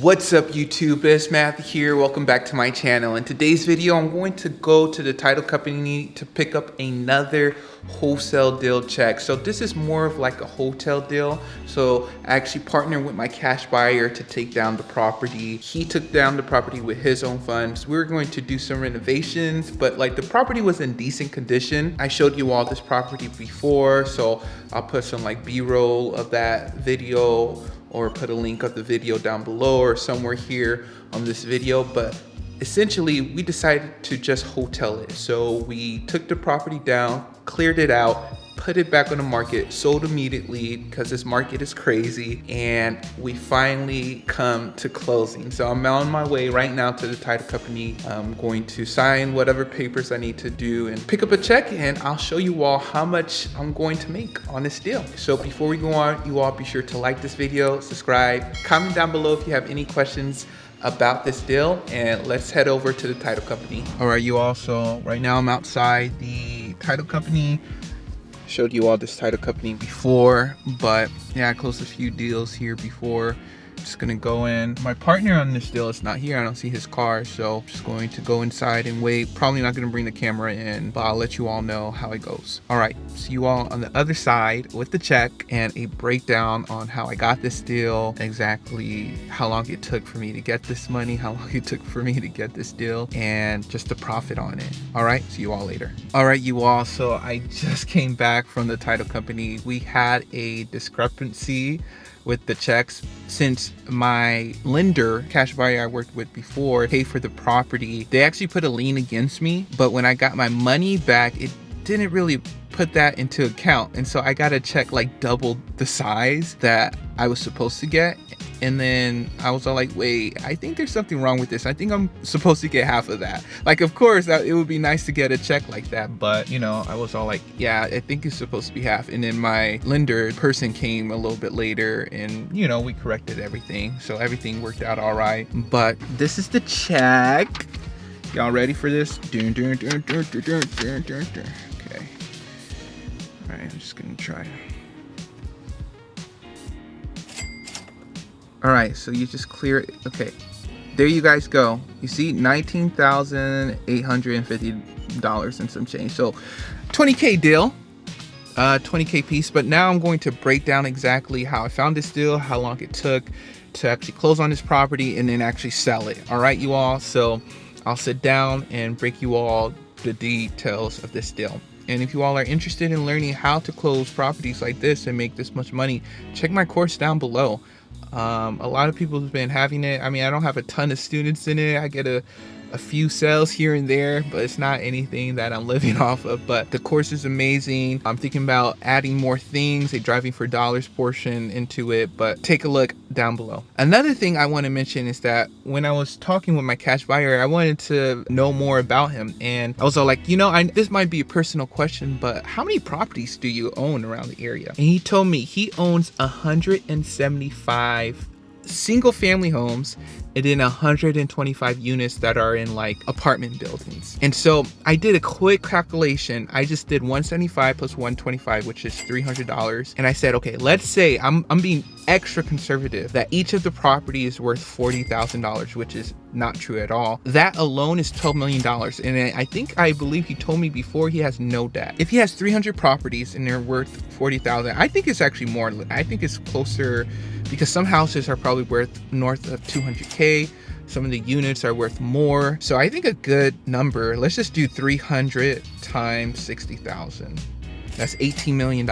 What's up YouTube, it's Matthew here. Welcome back to my channel. In today's video, I'm going to go to the title company to pick up another wholesale deal check. So this is more of like a wholesale deal. So I actually partnered with my cash buyer to take down the property. He took down the property with his own funds. We were going to do some renovations, but like the property was in decent condition. I showed you all this property before, so I'll put some like B-roll of that video or put a link of the video down below or somewhere here on this video. But essentially we decided to just hotel it. So we took the property down, cleared it out, put it back on the market, sold immediately because this market is crazy, and we finally come to closing. So I'm on my way right now to the title company. I'm going to sign whatever papers I need to do and pick up a check, and I'll show you all how much I'm going to make on this deal. So before we go on, you all be sure to like this video, subscribe, comment down below if you have any questions about this deal, and let's head over to the title company. All right, you all, so right now I'm outside the title company. Showed you all this title company before, but yeah, I closed a few deals here before. Just gonna go in. My partner on this deal is not here. I don't see his car, so I'm just going to go inside and wait. Probably not gonna bring the camera in, but I'll let you all know how it goes. All right, see you all on the other side with the check and a breakdown on how I got this deal, exactly how long it took for me to get this money, how long it took for me to get this deal, and just the profit on it. All right, see you all later. All right, you all, so I just came back from the title company. We had a discrepancy with the checks since my lender, cash buyer I worked with before, paid for the property. They actually put a lien against me, but when I got my money back, it didn't really put that into account. And so I got a check like double the size that I was supposed to get. And then I was all like, wait, I think there's something wrong with this. I think I'm supposed to get half of that. Like, of course, it would be nice to get a check like that. But, you know, I was all like, yeah, I think it's supposed to be half. And then my lender person came a little bit later and, you know, we corrected everything. So everything worked out all right. But this is the check. Y'all ready for this? Okay. All right, I'm just going to try. All right, so you just clear it. Okay, there you guys go. You see $19,850 and some change. So 20K deal, 20K piece. But now I'm going to break down exactly how I found this deal, how long it took to actually close on this property and then actually sell it. All right, you all. So I'll sit down and break you all the details of this deal. And if you all are interested in learning how to close properties like this and make this much money, check my course down below. A lot of people have been having it. I mean, I don't have a ton of students in it. I get a few sales here and there, but it's not anything that I'm living off of. But the course is amazing. I'm thinking about adding more things, a driving for dollars portion into it, but take a look down below. Another thing I want to mention is that when I was talking with my cash buyer, I wanted to know more about him. And I was all like, you know, this might be a personal question, but how many properties do you own around the area? And he told me he owns 175 single family homes and then 125 units that are in like apartment buildings. And so I did a quick calculation. I just did 175 plus 125, which is $300. And I said, okay, let's say I'm being extra conservative that each of the property is worth $40,000, which is not true at all. That alone is $12 million. And I believe he told me before he has no debt. If he has 300 properties and they're worth $40,000, I think it's actually more. I think it's closer, because some houses are probably worth north of 200K. Some of the units are worth more. So I think a good number, let's just do 300 times 60,000. That's $18 million.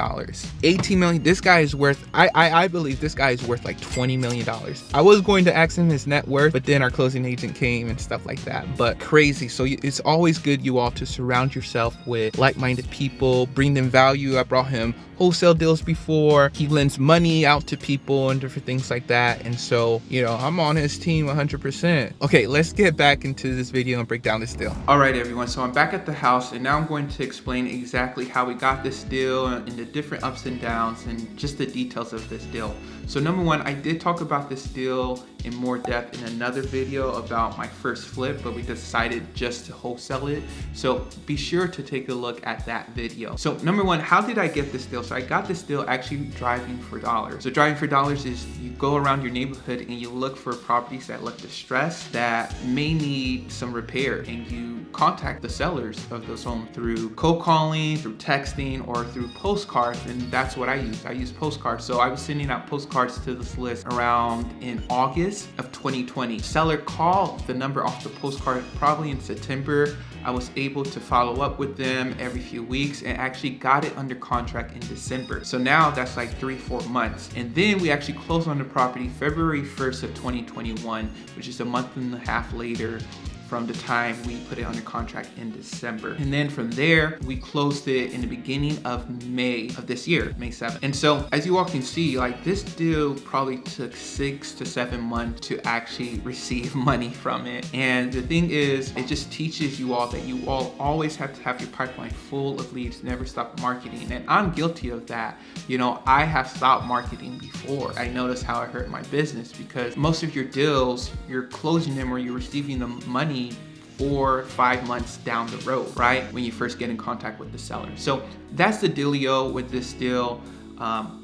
18 million. This guy is worth, I believe this guy is worth like $20 million. I was going to ask him his net worth, but then our closing agent came and stuff like that. But crazy. So it's always good, you all, to surround yourself with like-minded people, bring them value. I brought him wholesale deals before. He lends money out to people and different things like that. And so, you know, I'm on his team 100%. Okay, let's get back into this video and break down this deal. All right, everyone. So I'm back at the house and now I'm going to explain exactly how we got this deal and the different ups and downs and just the details of this deal. So number one, I did talk about this deal in more depth in another video about my first flip, but we decided just to wholesale it. So be sure to take a look at that video. So number one, how did I get this deal? So I got this deal actually driving for dollars. So driving for dollars is you go around your neighborhood and you look for properties that look distressed, that may need some repair, and you contact the sellers of those homes through cold calling, through texting, or through postcards. And that's what I use. I use postcards. So I was sending out postcards to this list around in August of 2020. Seller called the number off the postcard probably in September. I was able to follow up with them every few weeks and actually got it under contract in December. So now that's like 3-4 months. And then we actually closed on the property February 1st of 2021, which is a month and a half later from the time we put it under contract in December. And then from there, we closed it in the beginning of May of this year, May 7th. And so as you all can see, like this deal probably took 6 to 7 months to actually receive money from it. And the thing is, it just teaches you all that you all always have to have your pipeline full of leads, never stop marketing. And I'm guilty of that. You know, I have stopped marketing before. I noticed how it hurt my business because most of your deals, you're closing them or you're receiving the money 4-5 months down the road, right? When you first get in contact with the seller. So that's the dealio with this deal.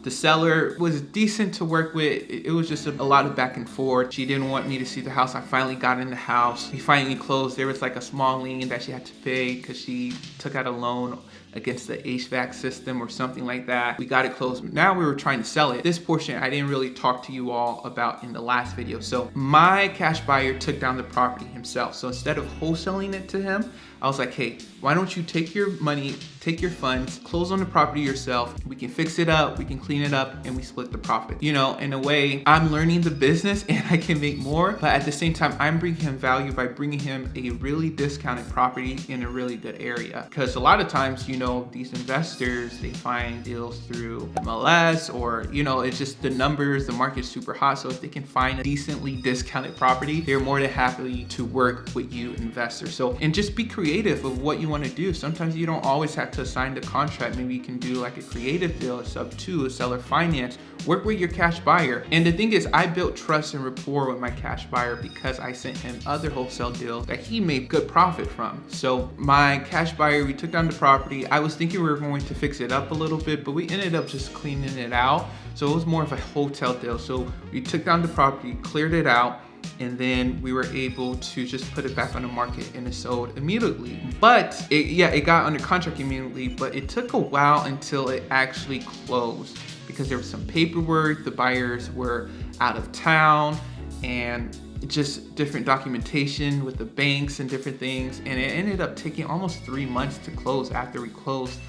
The seller was decent to work with. It was just a lot of back and forth. She didn't want me to see the house. I finally got in the house. We finally closed. There was like a small lien that she had to pay because she took out a loan against the HVAC system or something like that. We got it closed. Now we were trying to sell it. This portion I didn't really talk to you all about in the last video. So my cash buyer took down the property himself. So instead of wholesaling it to him, I was like, hey, why don't you take your money, take your funds, close on the property yourself. We can fix it up, we can clean it up, and we split the profit. You know, in a way, I'm learning the business and I can make more, but at the same time, I'm bringing him value by bringing him a really discounted property in a really good area. Because a lot of times, you know, these investors, they find deals through MLS or, you know, it's just the numbers, the market's super hot. So if they can find a decently discounted property, they're more than happy to work with you investors. So, and just be creative of what you want to do. Sometimes you don't always have to sign the contract. Maybe you can do like a creative deal, a sub-2, a seller finance, work with your cash buyer. And the thing is, I built trust and rapport with my cash buyer because I sent him other wholesale deals that he made good profit from. So my cash buyer, we took down the property. I was thinking we were going to fix it up a little bit, but we ended up just cleaning it out. So it was more of a hotel deal. So we took down the property, cleared it out, and then we were able to just put it back on the market and it sold immediately. But it got under contract immediately, but it took a while until it actually closed because there was some paperwork, the buyers were out of town, and just different documentation with the banks and different things. And it ended up taking almost 3 months to close after we closed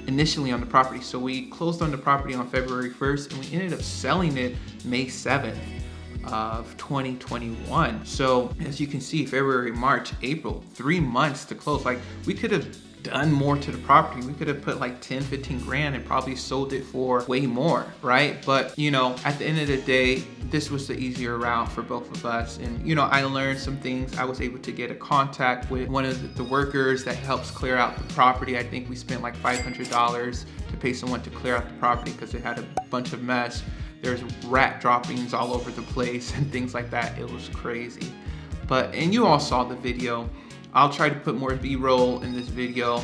initially on the property. So we closed on the property on February 1st and we ended up selling it May 7th. Of 2021. So as you can see, February, March, April, 3 months to close. Like we could have done more to the property. We could have put like 10-15 grand and probably sold it for way more, right? But you know, at the end of the day, this was the easier route for both of us. And you know, I learned some things. I was able to get a contact with one of the workers that helps clear out the property. I think we spent like $500 to pay someone to clear out the property because it had a bunch of mess. There's rat droppings all over the place and things like that. It was crazy. And you all saw the video. I'll try to put more B-roll in this video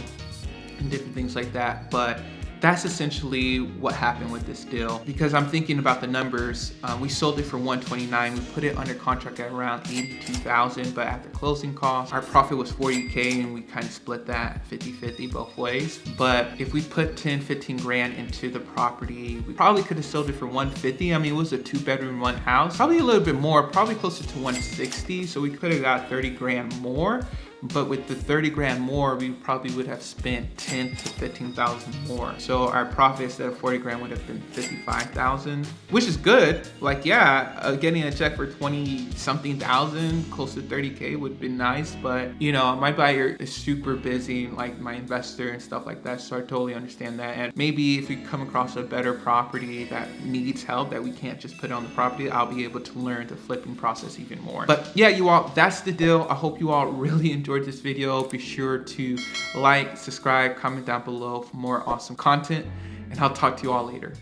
and different things like that. But that's essentially what happened with this deal. Because I'm thinking about the numbers, we sold it for $129,000. We put it under contract at around $82,000, but at the closing cost, our profit was $40K, and we kind of split that 50-50 both ways. But if we put 10-15 grand into the property, we probably could have sold it for $150. I mean, it was a 2-bedroom, 1 house, probably a little bit more, probably closer to $160. So we could have got 30 grand more. But with the 30 grand more, we probably would have spent 10 to 15,000 more. So our profit instead of 40 grand would have been 55,000, which is good. Like, yeah, getting a check for 20 something thousand, close to 30K would be nice. But you know, my buyer is super busy, like my investor and stuff like that. So I totally understand that. And maybe if we come across a better property that needs help, that we can't just put on the property, I'll be able to learn the flipping process even more. But yeah, you all, that's the deal. I hope you all really enjoyed this video. Be sure to like, subscribe, comment down below for more awesome content, and I'll talk to you all later.